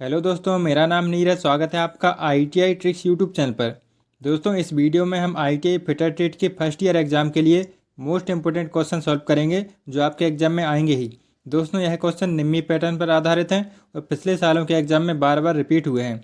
Hello दोस्तों, मेरा नाम नीरज। स्वागत है आपका ITI ट्रिक्स यूट्यूब चैनल पर। दोस्तों, इस वीडियो में हम ITI फिटर ट्रेड के फर्स्ट ईयर एग्ज़ाम के लिए मोस्ट इंपोर्टेंट क्वेश्चन सॉल्व करेंगे जो आपके एग्ज़ाम में आएंगे ही। दोस्तों, यह क्वेश्चन निम्मी पैटर्न पर आधारित हैं और पिछले सालों के एग्ज़ाम में बार बार रिपीट हुए हैं।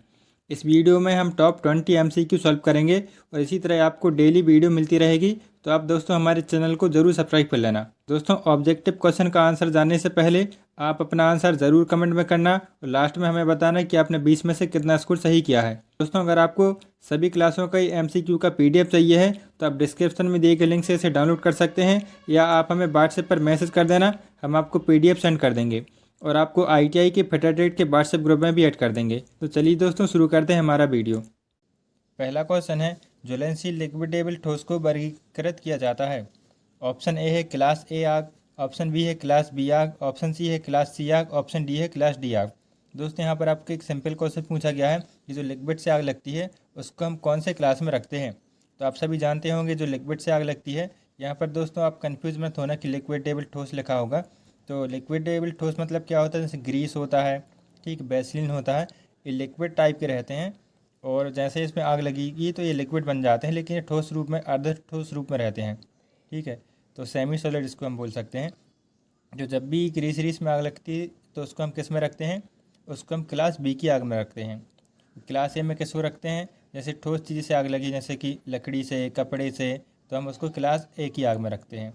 इस वीडियो में हम टॉप 20 MCQ सॉल्व करेंगे और इसी तरह आपको डेली वीडियो मिलती रहेगी। तो आप दोस्तों हमारे चैनल को ज़रूर सब्सक्राइब कर लेना। दोस्तों, ऑब्जेक्टिव क्वेश्चन का आंसर जानने से पहले आप अपना आंसर ज़रूर कमेंट में करना और लास्ट में हमें बताना कि आपने 20 में से कितना स्कोर सही किया है। दोस्तों, अगर आपको सभी क्लासों का MCQ का PDF चाहिए है तो आप डिस्क्रिप्शन में दिए गए लिंक से इसे डाउनलोड कर सकते हैं या आप हमें व्हाट्सएप पर मैसेज कर देना, हम आपको PDF सेंड कर देंगे और आपको ITI के फिटर ट्रेड के व्हाट्सएप ग्रुप में भी ऐड कर देंगे। तो चलिए दोस्तों, शुरू करते हैं हमारा वीडियो। पहला क्वेश्चन है, ज्वलनशील लिक्विडेबल ठोस को वर्गीकृत किया जाता है। ऑप्शन ए है क्लास ए आग, ऑप्शन बी है क्लास बी आग, ऑप्शन सी है क्लास सी आग, ऑप्शन डी है क्लास डी आग। दोस्तों, यहाँ पर आपको एक सिंपल क्वेश्चन पूछा गया है कि जो लिक्विड से आग लगती है उसको हम कौन से क्लास में रखते हैं। तो आप सभी जानते होंगे जो लिक्विड से आग लगती है। यहाँ पर दोस्तों आप कंफ्यूज मत होना कि लिक्विडेबल ठोस लिखा होगा। तो लिक्विडेबल ठोस मतलब क्या होता है, जैसे ग्रीस होता है, ठीक, वैसलीन होता है, ये लिक्विड टाइप के रहते हैं और जैसे इसमें आग लगेगी तो ये लिक्विड बन जाते हैं, लेकिन ये ठोस रूप में, अर्ध ठोस रूप में रहते हैं। ठीक है, तो सेमी सॉलिड इसको हम बोल सकते हैं। जो जब भी ग्रीस रीस में आग लगती है तो उसको हम किस में रखते हैं, उसको हम क्लास बी की आग में रखते हैं। क्लास ए में किसको रखते हैं, जैसे ठोस चीज़ से आग लगी, जैसे कि लकड़ी से, कपड़े से, तो हम उसको क्लास ए की आग में रखते हैं।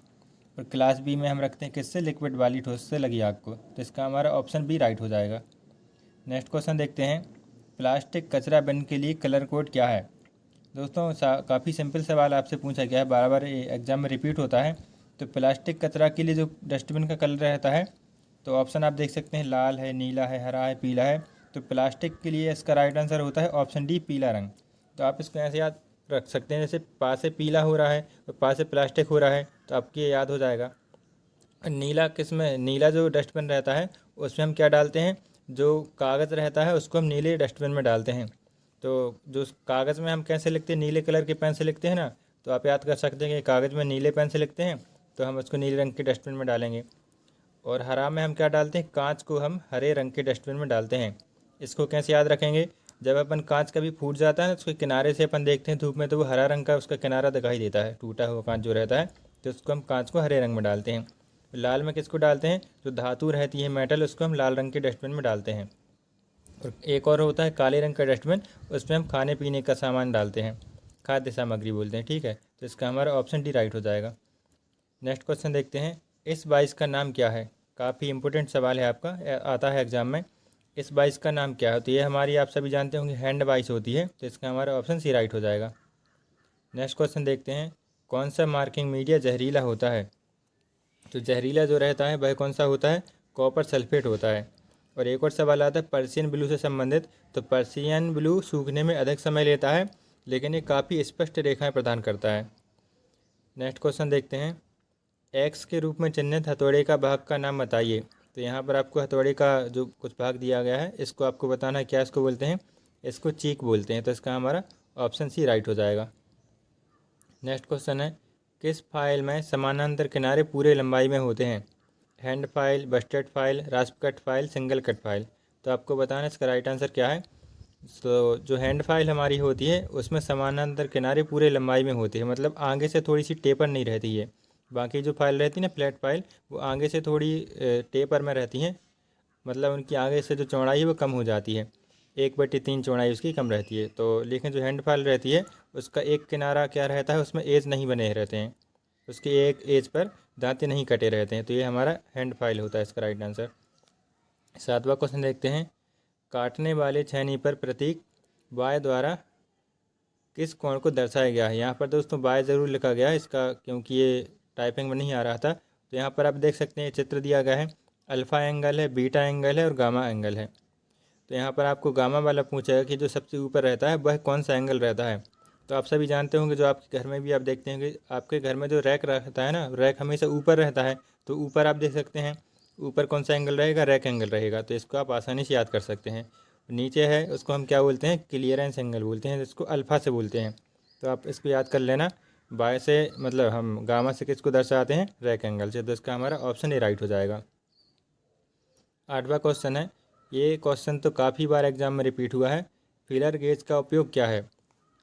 और क्लास बी में हम रखते हैं किससे, लिक्विड वाली ठोस से लगी आग को। तो इसका हमारा ऑप्शन बी राइट हो जाएगा। नेक्स्ट क्वेश्चन देखते हैं, प्लास्टिक कचरा बिन के लिए कलर कोड क्या है। दोस्तों, काफ़ी सिंपल सवाल आपसे पूछा गया है, बार बार एग्जाम में रिपीट होता है। तो प्लास्टिक कचरा के लिए जो डस्टबिन का कलर रहता है, तो ऑप्शन आप देख सकते हैं, लाल है, नीला है, हरा है, पीला है। तो प्लास्टिक के लिए इसका राइट आंसर होता है ऑप्शन डी, पीला रंग। तो आप इसको ऐसे याद रख सकते हैं, जैसे पास से पीला हो रहा है और पास से प्लास्टिक हो रहा है, तो आपकी ये याद हो जाएगा। नीला किस में, नीला जो डस्टबिन रहता है उसमें हम क्या डालते हैं, जो कागज़ रहता है उसको हम नीले डस्टबिन में डालते हैं। तो जो कागज़ में हम कैसे लिखते हैं, नीले कलर के पेन से लिखते हैं ना, तो आप याद कर सकते हैं कि कागज़ में नीले पेन से लिखते हैं तो हम उसको नीले रंग के डस्टबिन में डालेंगे। और हरा में हम क्या डालते हैं, कांच को हम हरे रंग के डस्टबिन में डालते हैं। इसको कैसे याद रखेंगे, जब अपन कांच कभी फूट जाता है ना, उसके किनारे से अपन देखते हैं धूप में, तो वो हरा रंग का उसका किनारा दिखाई देता है, टूटा हुआ कांच जो रहता है, तो उसको हम कांच को हरे रंग में डालते हैं। लाल में किसको डालते हैं, जो धातु रहती है, मेटल, उसको हम लाल रंग के डस्टबिन में डालते हैं। और एक और होता है काले रंग का डस्टबिन, उसमें हम खाने पीने का सामान डालते हैं, खाद्य सामग्री बोलते हैं। ठीक है, तो इसका हमारा ऑप्शन डी राइट हो जाएगा। नेक्स्ट क्वेश्चन देखते हैं, इस बाइस का नाम क्या है। काफ़ी इंपॉर्टेंट सवाल है आपका, आता है एग्जाम में। इस बाइस का नाम क्या है, तो ये हमारी, आप सभी जानते होंगे, हैंड बाइस होती है। तो इसका हमारा ऑप्शन सी राइट हो जाएगा। नेक्स्ट क्वेश्चन देखते हैं, कौन सा मार्किंग मीडिया जहरीला होता है। तो जहरीला जो रहता है वह कौन सा होता है, कॉपर सल्फेट होता है। और एक और सवाल आता है पर्शियन ब्लू से संबंधित। तो पर्शियन ब्लू सूखने में अधिक समय लेता है, लेकिन ये काफ़ी स्पष्ट रेखाएं प्रदान करता है। नेक्स्ट क्वेश्चन देखते हैं, एक्स के रूप में चिन्हित हथौड़े का भाग का नाम बताइए। तो यहाँ पर आपको हथौड़े का जो कुछ भाग दिया गया है, इसको आपको बताना है क्या इसको बोलते हैं, इसको चीक बोलते हैं। तो इसका हमारा ऑप्शन सी राइट हो जाएगा। नेक्स्ट क्वेश्चन है, किस फाइल में समानांतर किनारे पूरे लंबाई में होते हैं। Hand file, Busted file, रास्प cut file, single cut file. तो आपको बताना इसका राइट आंसर क्या है। तो जो हैंड फाइल हमारी होती है उसमें समानांतर किनारे पूरे लंबाई में होती है, मतलब आगे से थोड़ी सी टेपर नहीं रहती है। बाकी जो फाइल रहती है ना, फ्लैट फाइल, वो आगे से थोड़ी टेपर में रहती हैं, मतलब उनकी आगे से जो चौड़ाई है वो कम हो जाती है, 1/3 चौड़ाई उसकी कम रहती है। तो लेकिन जो हैंड फाइल रहती है उसका एक किनारा क्या रहता है, उसमें एज नहीं बने रहते हैं, उसके एक एज पर दांते नहीं कटे रहते हैं। तो ये हमारा हैंड फाइल होता है, इसका राइट आंसर। सातवां क्वेश्चन देखते हैं, काटने वाले छेनी पर प्रतीक वाय द्वारा किस कोण को दर्शाया गया है। यहाँ पर दोस्तों वाय ज़रूर लिखा गया है इसका, क्योंकि ये टाइपिंग में नहीं आ रहा था। तो यहाँ पर आप देख सकते हैं चित्र दिया गया है, अल्फ़ा एंगल है, बीटा एंगल है और गामा एंगल है। तो यहाँ पर आपको गामा वाला पूछेगा कि जो सबसे ऊपर रहता है वह कौन सा एंगल रहता है। तो आप सभी जानते होंगे, जो आपके घर में भी आप देखते हैं कि आपके घर में जो रैक रहता है ना, रैक हमेशा ऊपर रहता है। तो ऊपर आप देख सकते हैं, ऊपर कौन सा एंगल रहेगा, रैक एंगल रहेगा। तो इसको आप आसानी से याद कर सकते हैं। नीचे है उसको हम क्या बोलते हैं, क्लियरेंस एंगल बोलते हैं, जिसको अल्फ़ा से बोलते हैं। तो आप इसको याद कर लेना, बाय से मतलब हम गामा से किसको दर्शाते हैं, रैक एंगल से। तो इसका हमारा ऑप्शन ए राइट हो जाएगा। आठवां क्वेश्चन है, ये क्वेश्चन तो काफ़ी बार एग्जाम में रिपीट हुआ है। फिलर गेज का उपयोग क्या है?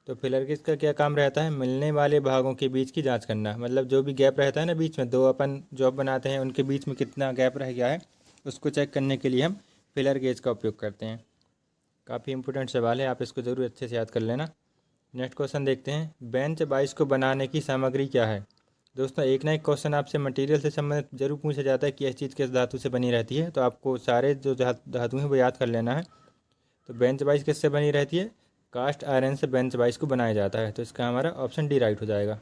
तो फिलर गेज का क्या काम रहता है? मिलने वाले भागों के बीच की जांच करना। मतलब जो भी गैप रहता है ना बीच में, दो अपन जॉब बनाते हैं उनके बीच में कितना गैप रह गया है उसको चेक करने के लिए हम फिलर गेज का उपयोग करते हैं। काफ़ी इंपॉर्टेंट सवाल है, आप इसको ज़रूर अच्छे से याद कर लेना। नेक्स्ट क्वेश्चन देखते हैं, बेंच बाइस को बनाने की सामग्री क्या है? दोस्तों एक ना एक क्वेश्चन आपसे मटेरियल से संबंधित जरूर पूछा जाता है कि यह चीज़ किस धातु से बनी रहती है, तो आपको सारे जो धातु हैं वो याद कर लेना है। तो बेंच बाइस किससे बनी रहती है? कास्ट आयरन से बेंच बाइस को बनाया जाता है, तो इसका हमारा ऑप्शन डी राइट हो जाएगा।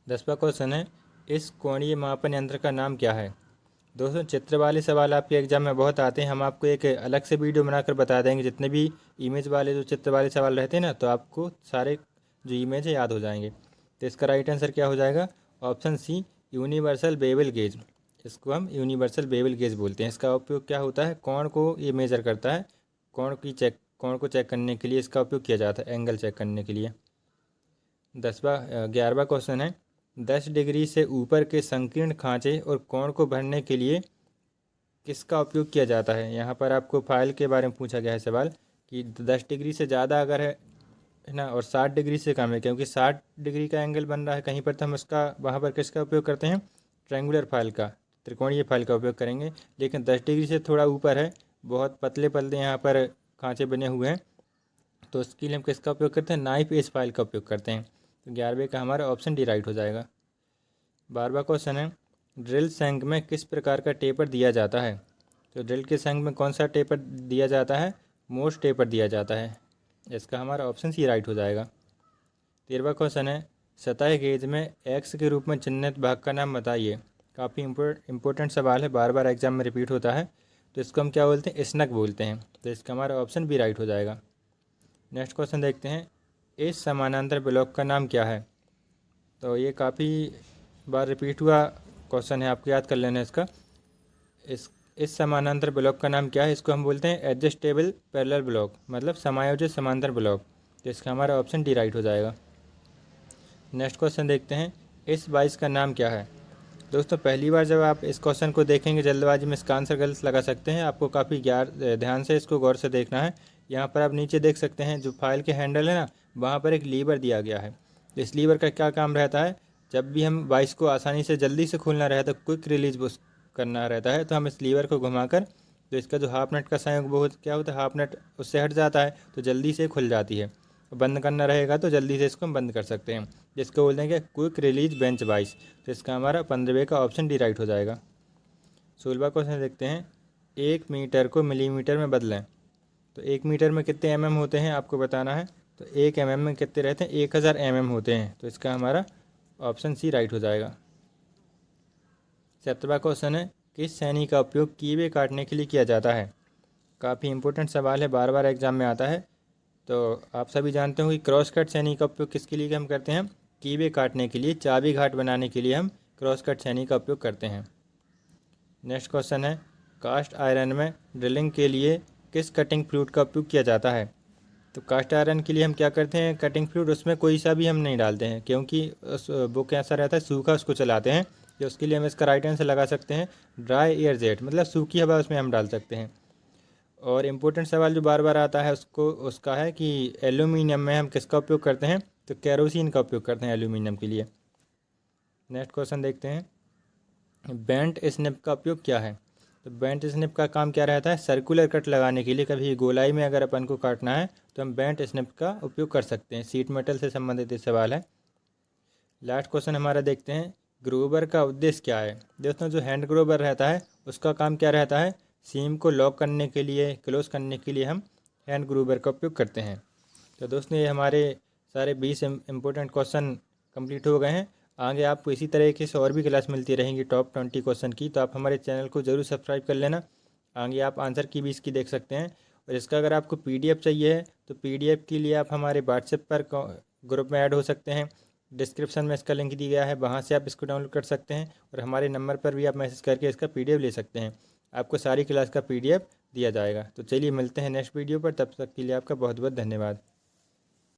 10वां क्वेश्चन है, इस कोणीय मापन यंत्र का नाम क्या है? दोस्तों चित्र वाले सवाल आपके एग्जाम में बहुत आते हैं, हम आपको एक अलग से वीडियो बनाकर बता देंगे। जितने भी इमेज वाले जो चित्र वाले सवाल रहते हैं ना, तो आपको सारे जो इमेज है याद हो जाएंगे। तो इसका राइट आंसर क्या हो जाएगा? Option C, universal bevel gauge. इसको हम यूनिवर्सल बेवल गेज बोलते हैं। इसका उपयोग क्या होता है? कोण को ये मेजर करता है, कोण को चेक करने के लिए इसका उपयोग किया जाता है, एंगल चेक करने के लिए। 11वां क्वेश्चन है, 10 डिग्री से ऊपर के संकीर्ण खांचे और कोण को भरने के लिए किसका उपयोग किया जाता है? यहाँ पर आपको फाइल के बारे में पूछा गया है सवाल कि 10 डिग्री से ज़्यादा अगर है ना, और 60 डिग्री से कम है, क्योंकि 60 डिग्री का एंगल बन रहा है कहीं पर, तो हम उसका वहाँ पर किसका उपयोग करते हैं? ट्रायंगुलर फाइल का, त्रिकोणीय फाइल का उपयोग करेंगे। लेकिन 10 डिग्री से थोड़ा ऊपर है, बहुत पतले पतले यहाँ पर खांचे बने हुए हैं, तो उसके लिए हम किसका उपयोग करते हैं? नाइफ एज फाइल का उपयोग करते हैं। तो 11वें का हमारा ऑप्शन डी राइट हो जाएगा। 12वां क्वेश्चन है, ड्रिल संग में किस प्रकार का टेपर दिया जाता है? तो ड्रिल के संग में कौन सा टेपर दिया जाता है? मोस्ट टेपर दिया जाता है। इसका हमारा ऑप्शन सी राइट हो जाएगा। 13वां क्वेश्चन है, सतह गेज में एक्स के रूप में चिन्हित भाग का नाम बताइए। काफ़ी इंपॉर्टेंट सवाल है, बार बार एग्जाम में रिपीट होता है। तो इसको हम क्या बोलते हैं? स्नग बोलते हैं। तो इसका हमारा ऑप्शन बी राइट हो जाएगा। नेक्स्ट क्वेश्चन देखते हैं, इस समानांतर ब्लॉक का नाम क्या है? तो ये काफ़ी बार रिपीट हुआ क्वेश्चन है, आपको याद कर लेना इसका। इस समानांतर ब्लॉक का नाम क्या है? इसको हम बोलते हैं एडजस्टेबल पैरेलल ब्लॉक, मतलब समायोजित समांतर ब्लॉक। तो इसका हमारा ऑप्शन डी राइट हो जाएगा। नेक्स्ट क्वेश्चन देखते हैं, इस बाइस का नाम क्या है? दोस्तों पहली बार जब आप इस क्वेश्चन को देखेंगे जल्दबाजी में इसका आंसर गलत लगा सकते हैं, आपको काफ़ी ध्यान से इसको गौर से देखना है। यहाँ पर आप नीचे देख सकते हैं जो फाइल के हैंडल है ना, वहाँ पर एक लीवर दिया गया है। तो इस लीवर का क्या काम रहता है? जब भी हम बाइस को आसानी से जल्दी से खोलना रहता है, क्विक रिलीज करना रहता है, तो हम इस लीवर को घुमाकर, तो इसका जो हाफ नट का संयोग वो क्या होता है, हाफ नट उससे हट जाता है, तो जल्दी से खुल जाती है। बंद करना रहेगा तो जल्दी से इसको हम बंद कर सकते हैं, जिसको बोलते हैं कि क्विक रिलीज बेंच बाइस। तो इसका हमारा 15वें का ऑप्शन डी राइट हो जाएगा। 16वां क्वेश्चन देखते हैं, 1 मीटर को मिलीमीटर में बदलें। तो 1 मीटर में कितने mm होते हैं आपको बताना है। तो 1 mm में कितने रहते हैं? 1000 mm होते हैं। तो इसका हमारा ऑप्शन सी राइट हो जाएगा। 17वां क्वेश्चन है, किस छेनी का उपयोग कीवे काटने के लिए किया जाता है? काफ़ी इंपॉर्टेंट सवाल है, बार बार एग्जाम में आता है। तो आप सभी जानते हो कि क्रॉस कट छेनी का उपयोग किसके लिए हम करते हैं? कीवे काटने के लिए, चाबी घाट बनाने के लिए हम क्रॉस कट छेनी का उपयोग करते हैं। नेक्स्ट क्वेश्चन है, कास्ट आयरन में ड्रिलिंग के लिए किस कटिंग फ्लूइड का उपयोग किया जाता है? तो कास्ट आयरन के लिए हम क्या करते हैं? कटिंग फ्लूइड उसमें कोई सा भी हम नहीं डालते हैं, क्योंकि वो कैसा रहता है, सूखा उसको चलाते हैं। तो उसके लिए हम इसका राइट आंसर लगा सकते हैं ड्राई एयर जेट, मतलब सूखी हवा उसमें हम डाल सकते हैं। और इम्पोर्टेंट सवाल जो बार बार आता है उसका है कि एल्यूमिनियम में हम किसका उपयोग करते हैं? तो केरोसिन का उपयोग करते हैं एल्यूमिनियम के लिए। नेक्स्ट क्वेश्चन देखते हैं, बेंट स्निप का उपयोग क्या है? तो बेंट स्निप का काम क्या रहता है? सर्कुलर कट लगाने के लिए, कभी गोलाई में अगर अपन को काटना है तो हम बेंट स्निप का उपयोग कर सकते हैं। सीट मेटल से संबंधित ये सवाल है। लास्ट क्वेश्चन हमारा देखते हैं, ग्रोवर का उद्देश्य क्या है? दोस्तों जो हैंड ग्रोवर रहता है उसका काम क्या रहता है? सीम को लॉक करने के लिए, क्लोज करने के लिए हम हैंड ग्रोवर का उपयोग करते हैं। तो दोस्तों ये हमारे सारे 20 इम्पोर्टेंट क्वेश्चन कंप्लीट हो गए हैं। आगे आपको इसी तरीके से और भी क्लास मिलती रहेंगी टॉप 20 क्वेश्चन की, तो आप हमारे चैनल को ज़रूर सब्सक्राइब कर लेना। आगे आप आंसर की भी इसकी देख सकते हैं। और इसका अगर आपको PDF चाहिए है तो PDF के लिए आप हमारे व्हाट्सएप पर ग्रुप में ऐड हो सकते हैं। डिस्क्रिप्शन में इसका लिंक दिया गया है, वहाँ से आप इसको डाउनलोड कर सकते हैं। और हमारे नंबर पर भी आप मैसेज करके इसका PDF ले सकते हैं। आपको सारी क्लास का PDF दिया जाएगा। तो चलिए मिलते हैं नेक्स्ट वीडियो पर, तब तक के लिए आपका बहुत बहुत धन्यवाद।